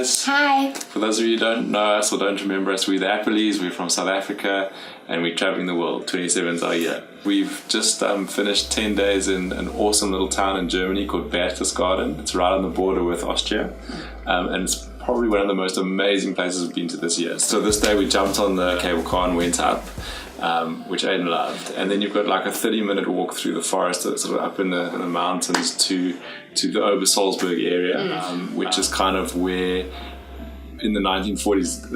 guys. Hi. For those of you who don't know us or don't remember us, we're the Appleys. We're from South Africa and we're traveling the world. 27's our year. We've just finished 10 days in an awesome little town in Germany called Berchtesgaden. It's right on the border with Austria, and it's probably one of the most amazing places we've been to this year. So this day we jumped on the cable car and went up, which Aiden loved. And then you've got like a 30-minute walk through the forest, sort of up in the mountains to the Obersalzberg area, which is kind of where in the 1940s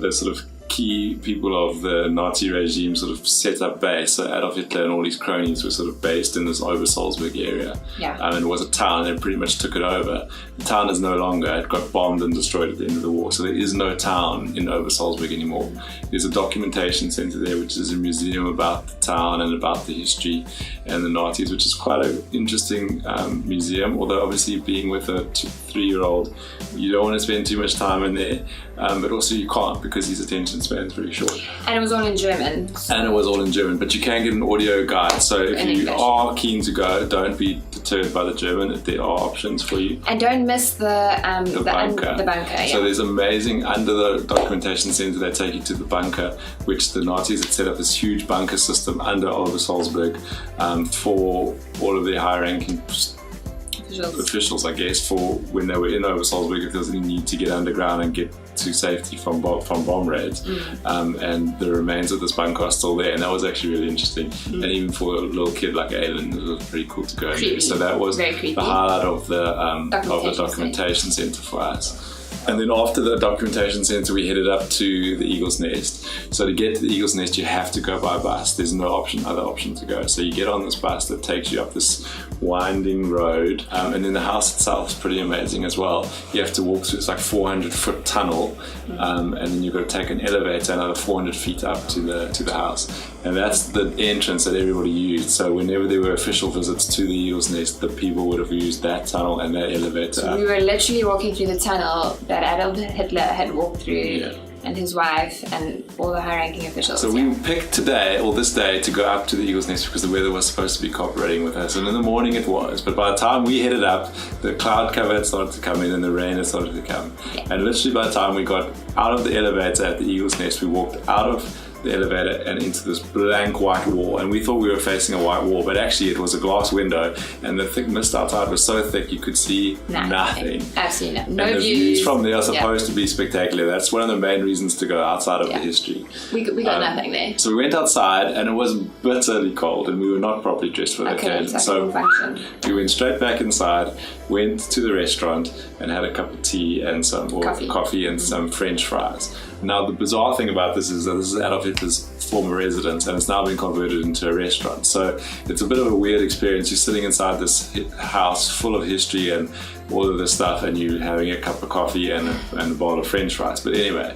the sort of key people of the Nazi regime sort of set up base. So Adolf Hitler and all his cronies were sort of based in this Obersalzberg area. And it was a town and pretty much took it over. The town is no longer. It got bombed and destroyed at the end of the war. So there is no town in Obersalzberg anymore. There's a documentation centre there, which is a museum about the town and about the history and the Nazis, which is quite an interesting museum. Although obviously being with a 3-year-old, you don't want to spend too much time in there. But also you can't because his attention span is very short. And it was all in German. And it was all in German, but you can get an audio guide. So if you are keen to go, don't be deterred by the German. There are options for you. And don't miss the bunker. So there's amazing, under the documentation centre, they take you to the bunker, which the Nazis had set up this huge bunker system under Obersalzberg for all of their high-ranking officials, I guess, for when they were in Obersalzberg, if there was any need to get underground and get to safety from bomb raids. And the remains of this bunker are still there, and that was actually really interesting. And even for a little kid like Aiden, it was pretty cool to go there. So that was the highlight of the documentation centre for us. And then after the documentation centre, we headed up to the Eagle's Nest. So to get to the Eagle's Nest, you have to go by bus. There's no other option to go. So you get on this bus that takes you up this winding road. And then the house itself is pretty amazing as well. You have to walk through this like 400-foot tunnel. And then you've got to take an elevator another 400 feet up to the house. And that's the entrance that everybody used. So whenever there were official visits to the Eagle's Nest, the people would have used that tunnel and that elevator. So we were literally walking through the tunnel that Adolf Hitler had walked through, and his wife and all the high-ranking officials. So we picked this day to go up to the Eagle's Nest because the weather was supposed to be cooperating with us, and in the morning it was. But by the time we headed up, the cloud cover had started to come in and the rain had started to come. And literally by the time we got out of the elevator at the Eagle's Nest, we walked out of the elevator and into this blank white wall, and we thought we were facing a white wall, but actually it was a glass window, and the thick mist outside was so thick you could see nothing. Absolutely nothing. No and the views from there are supposed to be spectacular. That's one of the main reasons to go outside of the history. We got nothing there. So we went outside and it was bitterly cold and we were not properly dressed for the occasion. So we went straight back inside, went to the restaurant and had a cup of tea and some coffee and some French fries. Now the bizarre thing about this is that this is Adolf Hitler's former residence and it's now been converted into a restaurant. So it's a bit of a weird experience. You're sitting inside this house full of history and all of this stuff, and you having a cup of coffee and a bowl of French fries. But anyway,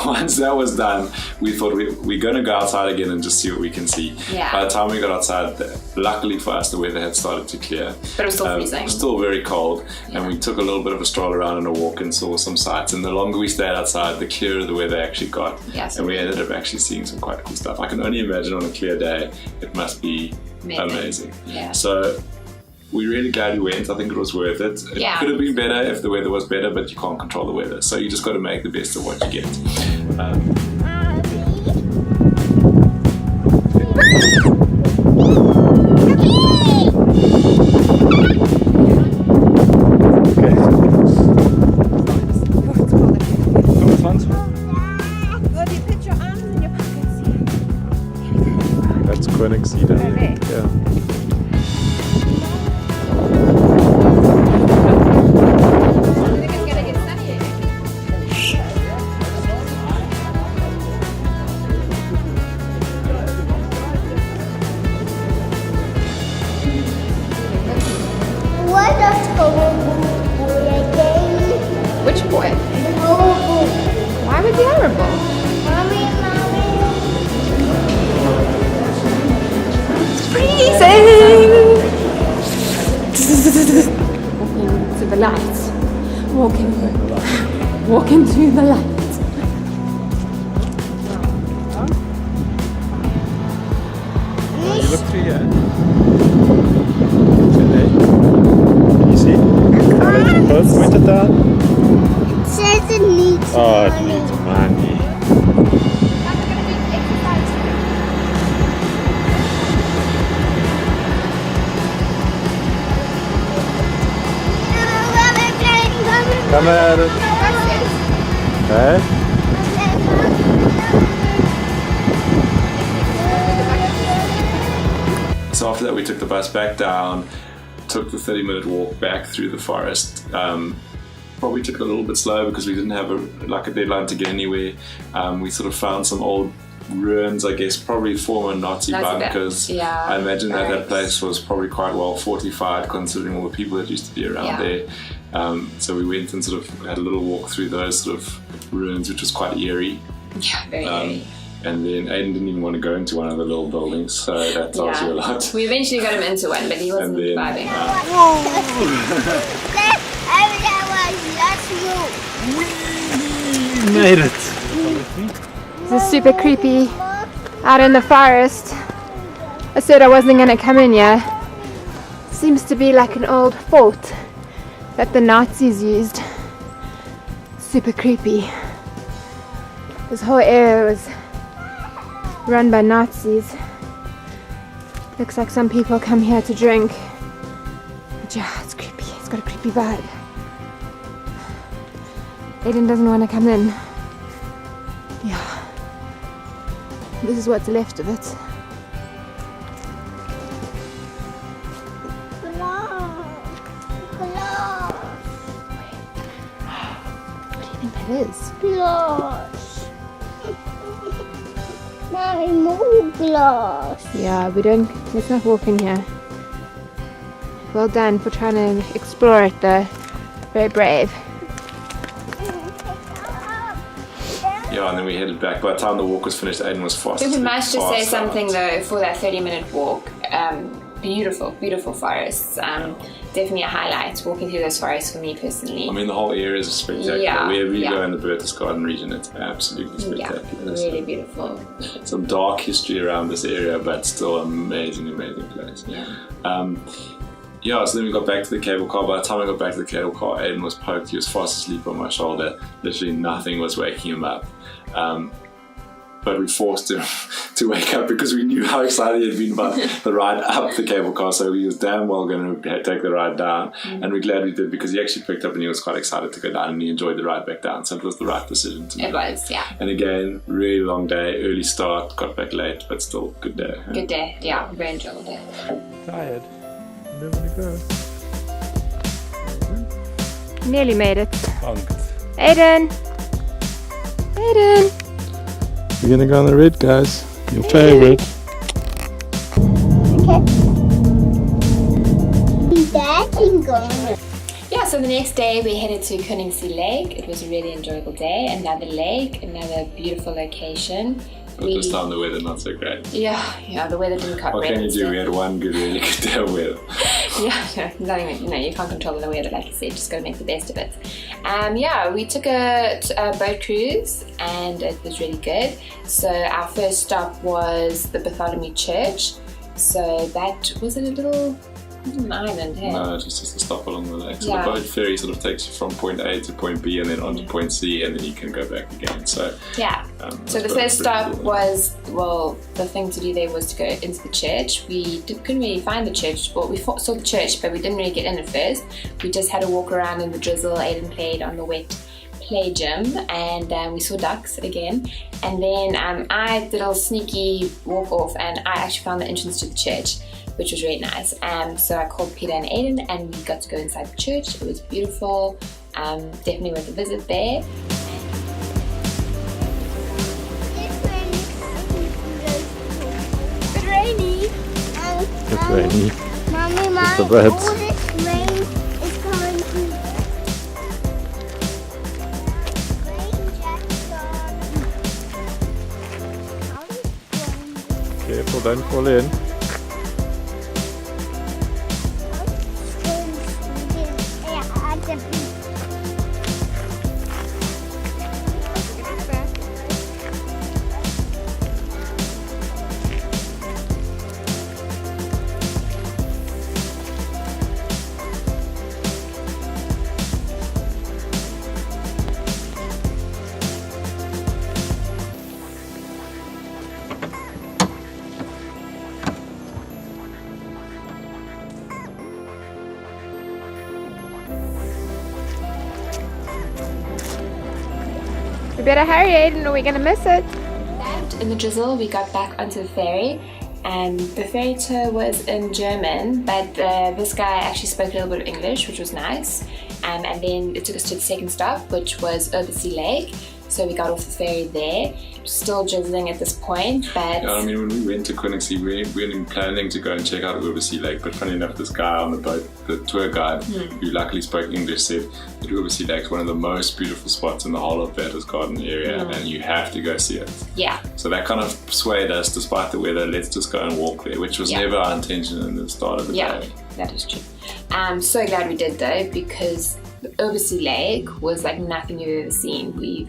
once that was done, we thought we're going to go outside again and just see what we can see. By the time we got outside, luckily for us, the weather had started to clear. But it was still freezing. Still very cold. And we took a little bit of a stroll around and a walk and saw some sights. And the longer we stayed outside, the clearer the weather actually got. And we ended up actually seeing some quite cool stuff. I can only imagine on a clear day, it must be amazing. So we're really glad we went. I think it was worth it. It could have been better if the weather was better, but you can't control the weather. So you just got to make the best of what you get. That's Berchtesgaden. Which boy? Why was the other ball? Freezing! Walking to the light. Walking to the light. You look through here. Can you see? Both pointed down. Oh, it needs money. Come at it. Hey? So after that we took the bus back down, took the 30-minute walk back through the forest. Probably took it a little bit slow because we didn't have a deadline to get anywhere. We sort of found some old ruins, I guess, probably former Nazi bunkers. Yeah, I imagine that place was probably quite well fortified considering all the people that used to be around there. So we went and sort of had a little walk through those sort of ruins, which was quite eerie. Yeah, very eerie. And then Aiden didn't even want to go into one of the little buildings, so that tells you a lot. We eventually got him into one, but he wasn't vibing. We made it. This is super creepy out in the forest. I said I wasn't going to come in here. Seems to be like an old fort that the Nazis used. Super creepy. This whole area was run by Nazis. Looks like some people come here to drink. But yeah, it's creepy. It's got a creepy vibe. Aiden doesn't want to come in. Yeah. This is what's left of it. What do you think that is? Glass. Mommy, more glass. Yeah, let's not walk in here. Well done for trying to explore it though. Very brave. Yeah, and then we headed back. By the time the walk was finished, Aiden was fast. I think we managed to say fast something out. though for that 30-minute walk. Beautiful, beautiful forests. Definitely a highlight walking through those forests for me personally. I mean, the whole area is spectacular. Yeah, Wherever you yeah. go in the Berchtesgaden region, it's absolutely spectacular. Yeah, really beautiful. Some dark history around this area, but still amazing, amazing place. Yeah. So then we got back to the cable car. By the time I got back to the cable car, Aiden was poked. He was fast asleep on my shoulder. Literally nothing was waking him up. But we forced him to wake up because we knew how excited he had been about the ride up the cable car. So he was damn well going to take the ride down. And we're glad we did because he actually picked up and he was quite excited to go down and he enjoyed the ride back down. So it was the right decision to make. It was, yeah. And again, really long day, early start, got back late, but still good day. Huh? Good day, yeah, very enjoyable day. Tired. Where do you want to go? Nearly made it. Punked. Aiden! Aiden! We're gonna go on the red, guys. Your favorite. Yeah, so the next day we headed to Koningsee Lake. It was a really enjoyable day. Another lake, another beautiful location. But this time the weather not so great. Yeah, the weather didn't What can you do? We had one really good day of weather. You can't control the weather, like you said, just gotta make the best of it. We took a boat cruise and it was really good. So our first stop was the Bartholomew Church. So that was in a little island, hey? No, it's just a stop along the lake. So Yeah. the boat ferry sort of takes you from point A to point B and then on to point C and then you can go back again. So Yeah. So the that's first pretty stop cool. was, the thing to do there was to go into the church. We couldn't really find the church. Well, we saw the church, but we didn't really get in at first. We just had a walk around in the drizzle. Aiden played on the wet play gym and we saw ducks again. And then I did a little sneaky walk off and I actually found the entrance to the church, which was really nice. So I called Peter and Aiden and we got to go inside the church. It was beautiful. Definitely worth a visit there. It's rainy. It's rainy. Mommy, It's the birds. all this rain is coming to rain jacket on. Careful, don't fall in. We better hurry, Aiden, or we're gonna miss it. In the drizzle, we got back onto the ferry, and the ferry tour was in German, but this guy actually spoke a little bit of English, which was nice. And then it took us to the second stop, which was Oversea Lake. So we got off the ferry there. Still drizzling at this point, but... Yeah, I mean, when we went to Koningsee, we weren't planning to go and check out Oversea Lake, but funny enough, this guy on the boat, the tour guide, who luckily spoke English, said that Oversea Lake is one of the most beautiful spots in the whole of Berchtesgaden area, and you have to go see it. Yeah. So that kind of swayed us, despite the weather, let's just go and walk there, which was never our intention in the start of the day. Yeah, that is true. I'm so glad we did though, because the Oversea Lake was like nothing you've ever seen. We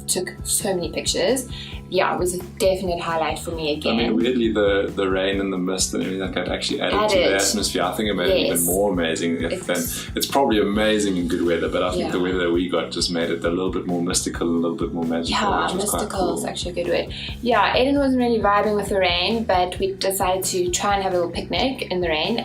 took so many pictures. Yeah, it was a definite highlight for me again. I mean, weirdly, the rain and the mist and everything like that actually added to the atmosphere. I think it made it even more amazing. It's probably amazing in good weather, but I think the weather that we got just made it a little bit more mystical and a little bit more magical. Yeah, which was mystical quite cool. is actually a good word. Yeah, Aiden wasn't really vibing with the rain, but we decided to try and have a little picnic in the rain,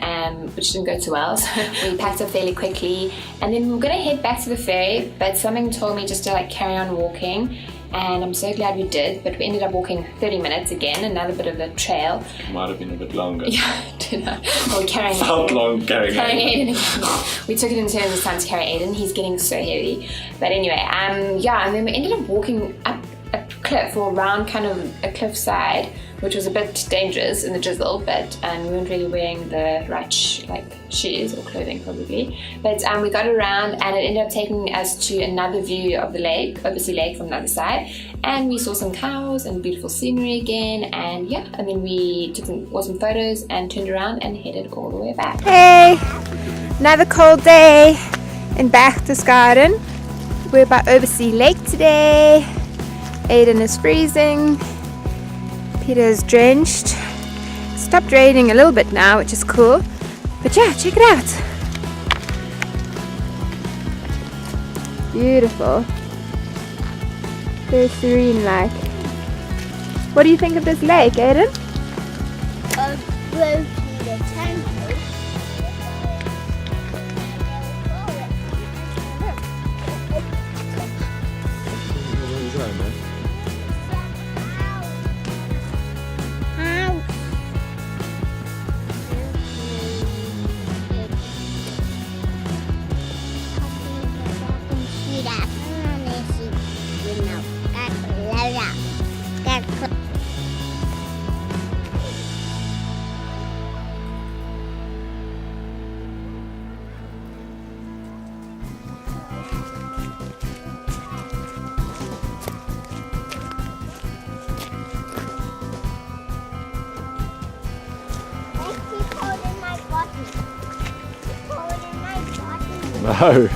which didn't go too well. So we packed up fairly quickly, and then we were going to head back to the ferry, but something told me just to like carry on walking. And I'm so glad we did, but we ended up walking 30 minutes again, another bit of a trail. Might have been a bit longer. Yeah, I don't know. Well, we carrying Felt long carrying Aiden again. We took it in terms of time to carry Aiden. He's getting so heavy. But anyway, yeah, and then we ended up walking up a cliff or around kind of a cliffside, which was a bit dangerous in the drizzle, but we weren't really wearing the right shoes or clothing probably. But we got around, and it ended up taking us to another view of the lake, Oversea Lake, from the other side, and we saw some cows and beautiful scenery again, and yeah, and then we took some awesome photos and turned around and headed all the way back. Hey, another cold day in Berchtesgaden. We're by Oversea Lake today. Aiden is freezing. Peter is drenched. Stopped raining a little bit now, which is cool. But yeah, check it out. Beautiful. Very serene like. What do you think of this lake, Aiden? No.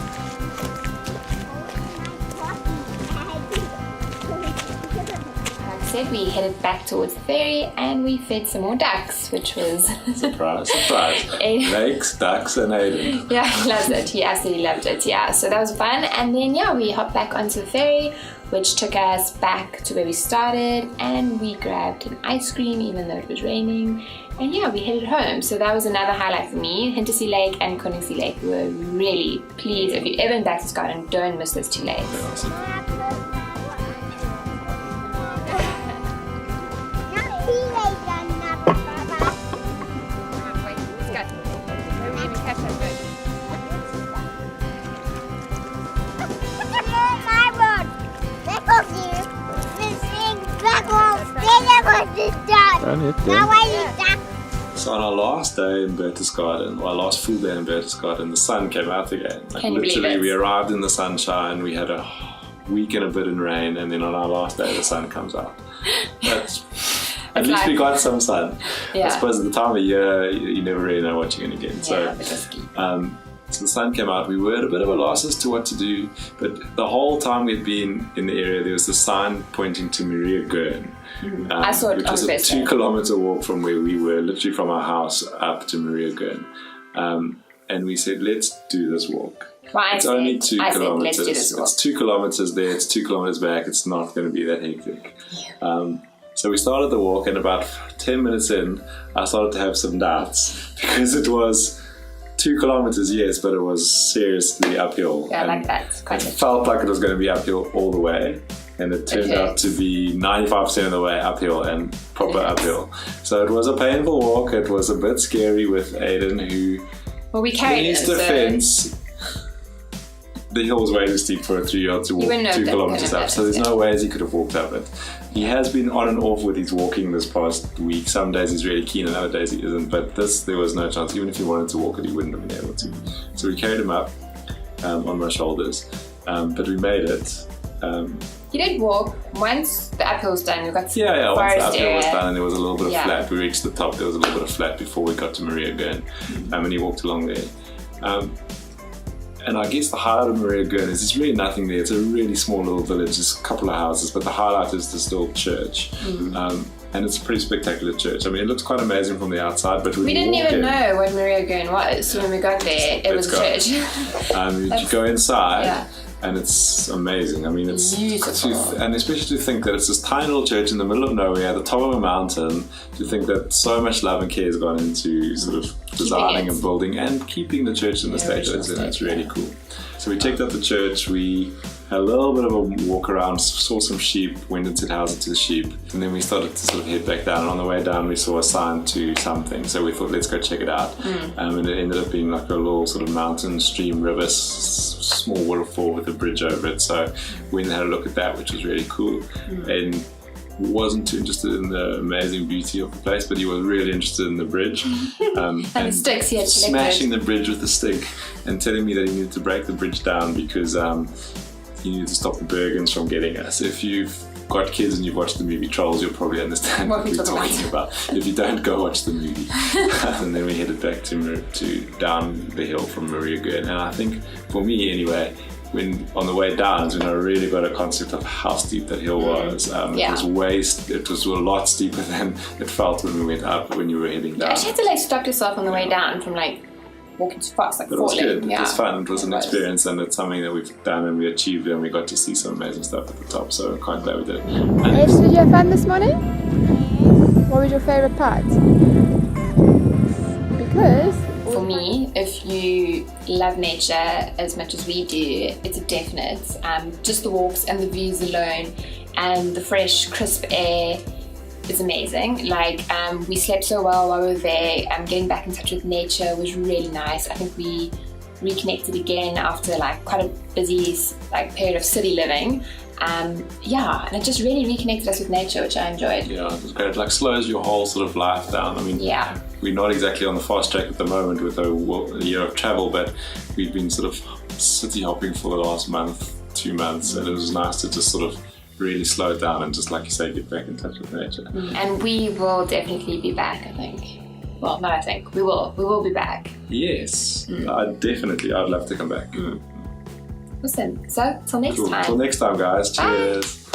Like I said, we headed back towards the ferry and we fed some more ducks, which was... Surprise, surprise. Lakes, ducks and Aiden. Yeah, he loves it. He absolutely loved it. Yeah, so that was fun. And then, yeah, we hopped back onto the ferry, which took us back to where we started, and we grabbed an ice cream even though it was raining. And yeah, we headed home. So that was another highlight for me. Hintersea Lake and Koningsee Lake were really pleased. If you're ever in Berchtesgaden, don't miss those two lakes. Awesome. So on our last day in Berchtesgaden, our last full day in Berchtesgaden, the sun came out again. Like Can you believe literally, it? we arrived in the sunshine, we had a week and a bit in rain, and then on our last day the sun comes out. That's, at least we got some sun. Yeah. I suppose at the time of year, you never really know what you're going to get. So, Yeah, a bit risky. so the sun came out, we were at a bit of a loss as to what to do, but the whole time we'd been in the area, there was a sign pointing to Maria Gurn. I saw it which on was a Facebook. 2-kilometer walk from where we were, literally from our house up to Maria Gurn. And we said, let's do this walk. Well, It's only 2 I kilometers. said, let's do this walk. It's 2 kilometers there, it's 2 kilometers back, it's not going to be that hectic. So we started the walk, and about 10 minutes in, I started to have some doubts because it was 2 kilometers, yes, but it was seriously uphill. Yeah, and like that. Quite it felt like it was going to be uphill all the way. and it turned out to be 95% of the way uphill and proper uphill. So it was a painful walk. It was a bit scary with Aiden, who, Well, we carried in him, his so defense, the hill was way too steep for a 3-year-old to walk wouldn't know 2 if kilometers that up. So there's no ways he could have walked up it. He has been on and off with his walking this past week. Some days he's really keen and other days he isn't. But this, there was no chance. Even if he wanted to walk it, he wouldn't have been able to. So we carried him up on my shoulders. But we made it. He did walk. Once the uphill was done, we got to Yeah, the once the forest uphill was area. done and there was a little bit of Yeah. flat. We reached the top, there was a little bit of flat before we got to Maria Gurn. And he walked along there. And I guess the highlight of Maria Gurn is there's really nothing there. It's a really small little village, just a couple of houses, but the highlight is the still church. And it's a pretty spectacular church. I mean, it looks quite amazing from the outside, but when We you didn't walk even in, know what Maria Gurn was. So when we got there, it was a Let's church. you go inside, Yeah. and it's amazing. I mean, it's Beautiful. and especially to think that it's this tiny little church in the middle of nowhere, at the top of a mountain. To think that so much love and care has gone into sort of designing it. and building and keeping the church in the state that it's in. It's really cool. So we checked out the church. We had a little bit of a walk around, saw some sheep, went into the house to the sheep, and then we started to sort of head back down. And on the way down, we saw a sign to something, so we thought, let's go check it out. And it ended up being like a little sort of mountain, stream, river, small waterfall with a bridge over it. So we went and had a look at that, which was really cool. And wasn't too interested in the amazing beauty of the place, but he was really interested in the bridge. And the sticks he had collected. Smashing the bridge with a stick and telling me that he needed to break the bridge down because he needed to stop the Bergens from getting us. If you've got kids and you've watched the movie Trolls, you'll probably understand what we're talking about. If you don't, go watch the movie. And then we headed back to down the hill from Maria Gurn. And I think, for me anyway, when on the way down is when I really got a concept of how steep that hill was. It was a lot steeper than it felt when we went up, when you were heading down. You actually had to like stop yourself on the way down from like walking too fast, like But it was falling. good. It was fun. It was an experience, and it's something that we've done and we achieved, and we got to see some amazing stuff at the top. So I'm quite glad we did. Ace, did you have fun this morning? What was your favourite part? Because For me, if you love nature as much as we do, it's a definite. Just the walks and the views alone and the fresh, crisp air is amazing. Like, we slept so well while we were there. Getting back in touch with nature was really nice. I think we reconnected again after like quite a busy period of city living. And it just really reconnected us with nature, which I enjoyed. Yeah, it was great. It like slows your whole sort of life down. I mean, we're not exactly on the fast track at the moment with a year of travel, but we've been sort of city hopping for the last month, 2 months, and it was nice to just sort of really slow it down and just, like you say, get back in touch with nature. And we will definitely be back, I think. Well, not I think. We will. We will be back. Yes, I'd love to come back. Awesome. So, till next time. Till next time, guys. Cheers.